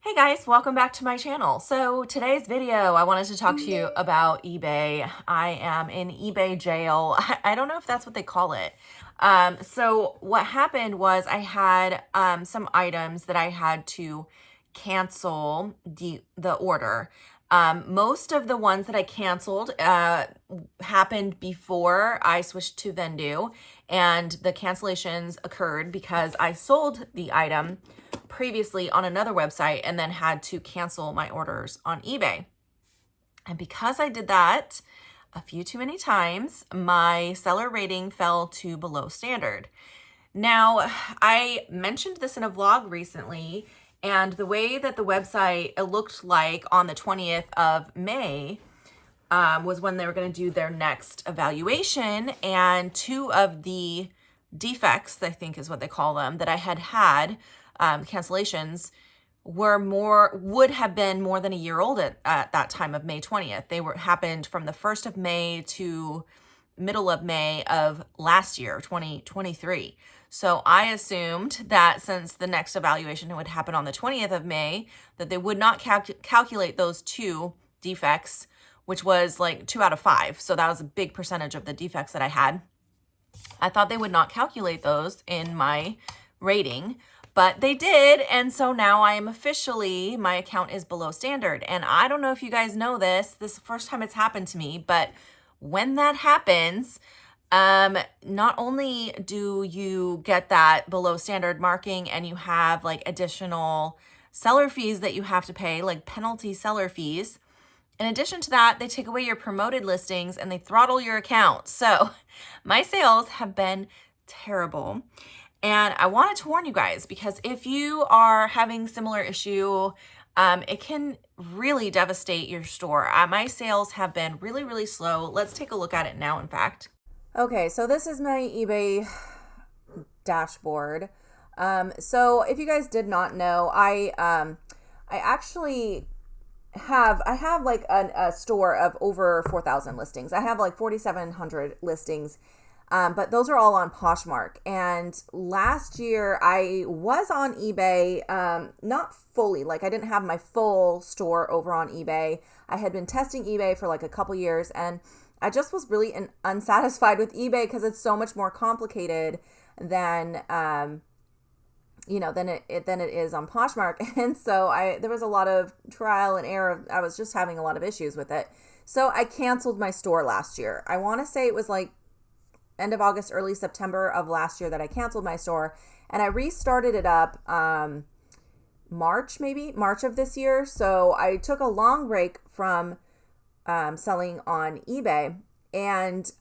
Hey guys, welcome back to my channel. So today's video, I wanted to talk to you about eBay. I am in eBay jail. I don't know if that's what they call it. So what happened was I had some items that I had to cancel the order. Most of the ones that I canceled happened before I switched to Vendu, and the cancellations occurred because I sold the item previously on another website and then had to cancel my orders on eBay. And because I did that a few too many times, my seller rating fell to below standard. Now, I mentioned this in a vlog recently, and the way that the website looked like on the 20th of May was when they were going to do their next evaluation, and two of the defects, I think is what they call them, that I had cancellations would have been more than a year old at that time of May 20th. They happened from the 1st of May to middle of May of last year, 2023. So I assumed that since the next evaluation would happen on the 20th of May, that they would not calculate those two defects, which was like 2 out of 5. So that was a big percentage of the defects that I had. I thought they would not calculate those in my rating, but they did. And so now I am officially, my account is below standard. And I don't know if you guys know this is the first time it's happened to me, but when that happens, not only do you get that below standard marking and you have like additional seller fees that you have to pay, like penalty seller fees. In addition to that, they take away your promoted listings and they throttle your account. So my sales have been terrible. And I wanted to warn you guys, because if you are having similar issue, it can really devastate your store. My sales have been really, really slow. Let's take a look at it now, in fact. Okay, so this is my eBay dashboard. So if you guys did not know, I actually have like a store of over 4,000 listings. I have like 4,700 listings. But those are all on Poshmark. And last year I was on eBay, not fully, like I didn't have my full store over on eBay. I had been testing eBay for like a couple years, and I just was really unsatisfied with eBay because it's so much more complicated than, than it is on Poshmark. And so there was a lot of trial and error. I was just having a lot of issues with it. So I canceled my store last year. I want to say it was like end of August, early September of last year that I canceled my store, and I restarted it up March of this year. So I took a long break from selling on eBay, and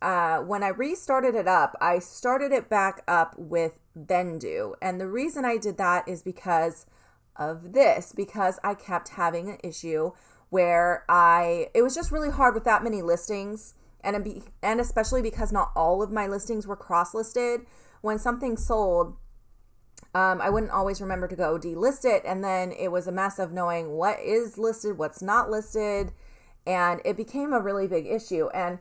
when I restarted it up, I started it back up with Vendu. And the reason I did that is because I kept having an issue where it was just really hard with that many listings. And especially because not all of my listings were cross-listed. When something sold, I wouldn't always remember to go delist it. And then it was a mess of knowing what is listed, what's not listed. And it became a really big issue. And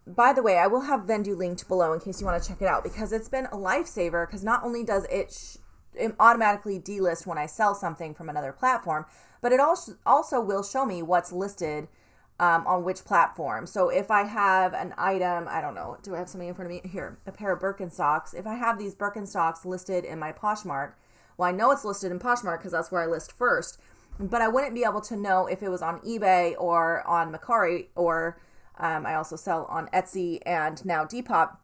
by the way, I will have Vendu linked below in case you want to check it out, because it's been a lifesaver, because not only does it automatically delist when I sell something from another platform, but it also will show me what's listed on which platform. So if I have an item, I don't know, do I have something in front of me? Here, a pair of Birkenstocks. If I have these Birkenstocks listed in my Poshmark, well, I know it's listed in Poshmark because that's where I list first, but I wouldn't be able to know if it was on eBay or on Mercari, or I also sell on Etsy and now Depop.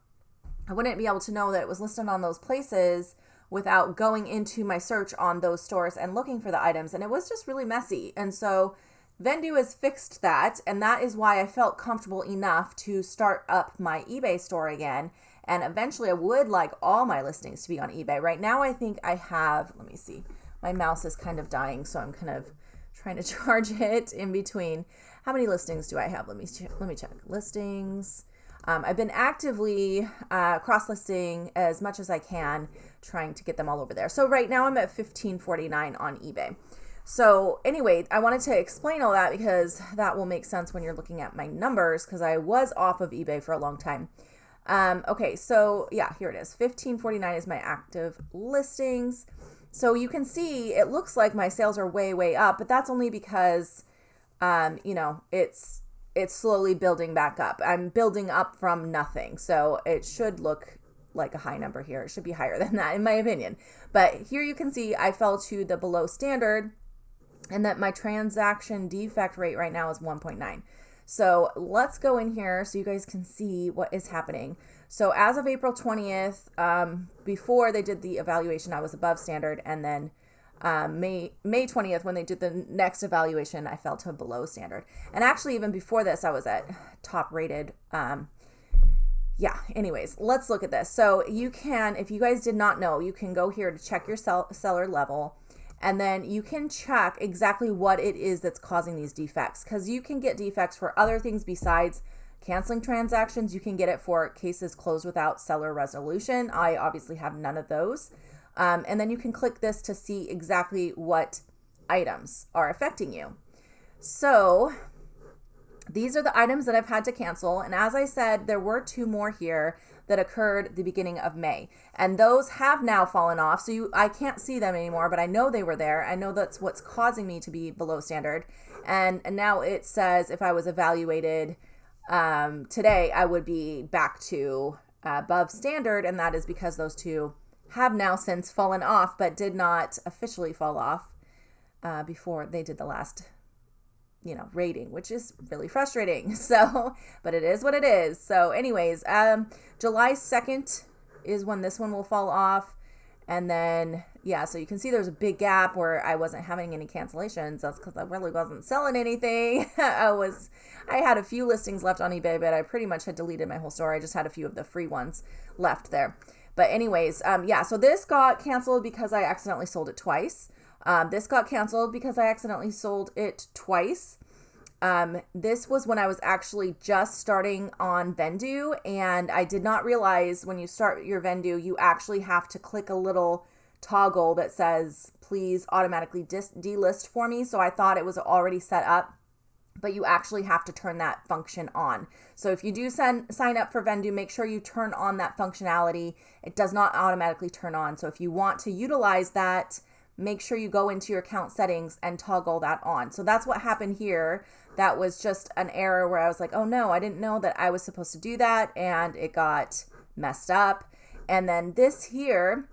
I wouldn't be able to know that it was listed on those places without going into my search on those stores and looking for the items. And it was just really messy. And so Vendu has fixed that, and that is why I felt comfortable enough to start up my eBay store again. And eventually I would like all my listings to be on eBay. Right now I think I have, let me see, my mouse is kind of dying, so I'm kind of trying to charge it in between. How many listings do I have? Let me check. Listings. I've been actively cross-listing as much as I can, trying to get them all over there. So right now I'm at 1549 on eBay. So anyway, I wanted to explain all that because that will make sense when you're looking at my numbers, because I was off of eBay for a long time. Okay, so yeah, here it is. 1549 is my active listings. So you can see it looks like my sales are way, way up, but that's only because, you know, it's slowly building back up. I'm building up from nothing. So it should look like a high number here. It should be higher than that in my opinion. But here you can see I fell to the below standard and that my transaction defect rate right now is 1.9. So let's go in here so you guys can see what is happening. So as of April 20th, before they did the evaluation, I was above standard. And then May 20th, when they did the next evaluation, I fell to below standard. And actually, even before this, I was at top rated. Yeah, anyways, let's look at this. So you can, if you guys did not know, you can go here to check your seller level. And then you can check exactly what it is that's causing these defects, because you can get defects for other things besides canceling transactions. You can get it for cases closed without seller resolution. I obviously have none of those. And then you can click this to see exactly what items are affecting you. So these are the items that I've had to cancel. And as I said, there were 2 more here that occurred the beginning of May. And those have now fallen off. So I can't see them anymore, but I know they were there. I know that's what's causing me to be below standard. And now it says if I was evaluated today, I would be back to above standard. And that is because those 2 have now since fallen off, but did not officially fall off before they did the last rating, which is really frustrating. So, but it is what it is. So anyways, July 2nd is when this one will fall off. And then, yeah, so you can see there's a big gap where I wasn't having any cancellations. That's because I really wasn't selling anything. I had a few listings left on eBay, but I pretty much had deleted my whole store. I just had a few of the free ones left there. But anyways, yeah, so this got canceled because I accidentally sold it twice. This got canceled because I accidentally sold it twice. This was when I was actually just starting on Vendu, and I did not realize when you start your Vendu, you actually have to click a little toggle that says, please automatically delist for me. So I thought it was already set up, but you actually have to turn that function on. So if you do sign up for Vendu, make sure you turn on that functionality. It does not automatically turn on. So if you want to utilize that, make sure you go into your account settings and toggle that on. So that's what happened here. That was just an error where I was like, oh no, I didn't know that I was supposed to do that, and it got messed up. And then this here,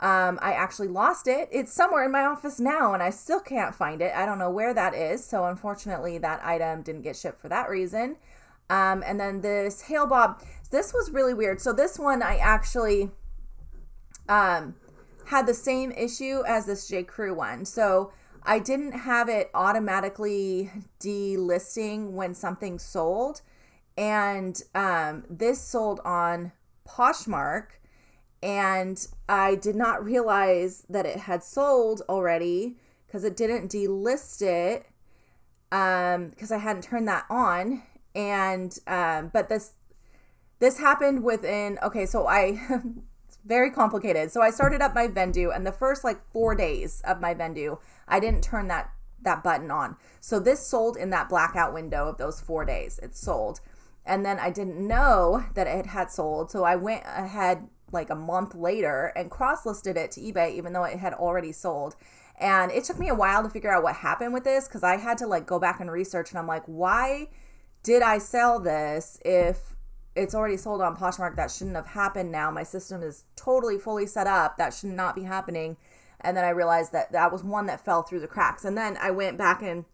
I actually lost it. It's somewhere in my office now, and I still can't find it. I don't know where that is. So unfortunately, that item didn't get shipped for that reason. And then this Hail Bob, this was really weird. So this one I actually had the same issue as this J. Crew one. So I didn't have it automatically delisting when something sold. And this sold on Poshmark, and I did not realize that it had sold already because it didn't delist it because I hadn't turned that on. And but this happened within, okay, so it's very complicated. So I started up my Vendu, and the first 4 days of my Vendu, I didn't turn that button on. So this sold in that blackout window of those 4 days. It sold. And then I didn't know that it had sold. So I went ahead a month later and cross-listed it to eBay, even though it had already sold. And it took me a while to figure out what happened with this, because I had to go back and research, and I'm like, why did I sell this if it's already sold on Poshmark? That shouldn't have happened now. My system is totally fully set up. That should not be happening. And then I realized that that was one that fell through the cracks. And then I went back and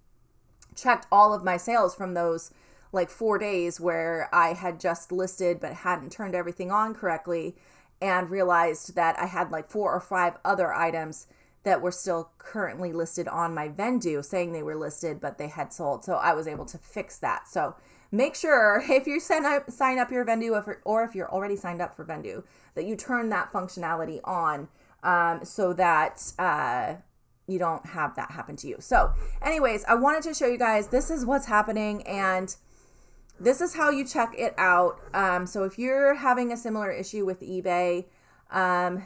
checked all of my sales from those 4 days where I had just listed but hadn't turned everything on correctly, and realized that I had 4 or 5 other items that were still currently listed on my Vendu, saying they were listed, but they had sold. So I was able to fix that. So make sure if you sign up your Vendu, or if you're already signed up for Vendu, that you turn that functionality on so that you don't have that happen to you. So anyways, I wanted to show you guys, this is what's happening, and this is how you check it out. So if you're having a similar issue with eBay,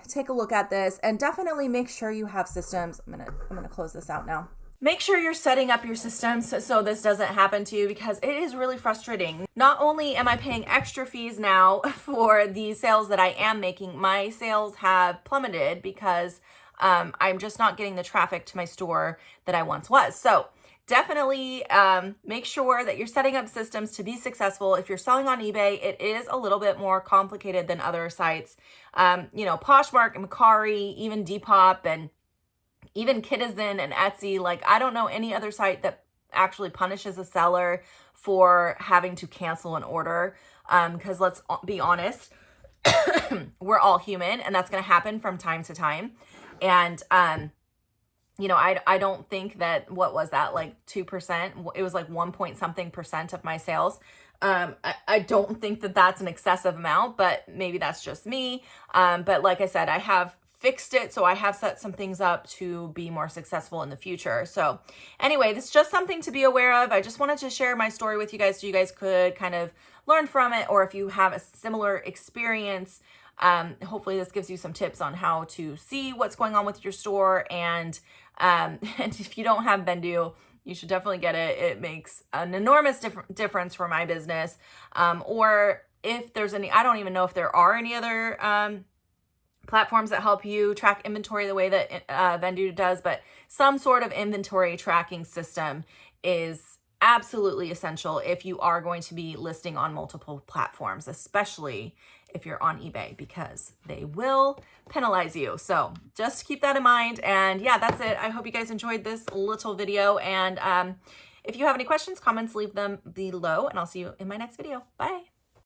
take a look at this, and definitely make sure you have systems. I'm gonna close this out now. Make sure you're setting up your systems so this doesn't happen to you, because it is really frustrating. Not only am I paying extra fees now for the sales that I am making, my sales have plummeted because I'm just not getting the traffic to my store that I once was. So definitely make sure that you're setting up systems to be successful. If you're selling on eBay, it is a little bit more complicated than other sites. You know, Poshmark and Mercari, even Depop, and even Kidizen and Etsy. Like, I don't know any other site that actually punishes a seller for having to cancel an order. Because let's be honest, we're all human, and that's going to happen from time to time. And, you know, I don't think that, what was that, like 2%? It was like 1 point something percent of my sales. I don't think that that's an excessive amount, but maybe that's just me. But like I said, I have fixed it. So I have set some things up to be more successful in the future. So anyway, this is just something to be aware of. I just wanted to share my story with you guys so you guys could kind of learn from it, or if you have a similar experience, hopefully this gives you some tips on how to see what's going on with your store. And if you don't have Vendu, you should definitely get it. It makes an enormous difference for my business. Or if there's any, I don't even know if there are any other platforms that help you track inventory the way that Vendu does, but some sort of inventory tracking system is absolutely essential if you are going to be listing on multiple platforms, especially if you're on eBay, because they will penalize you. So just keep that in mind. And yeah, that's it. I hope you guys enjoyed this little video. And if you have any questions, comments, leave them below, and I'll see you in my next video. Bye.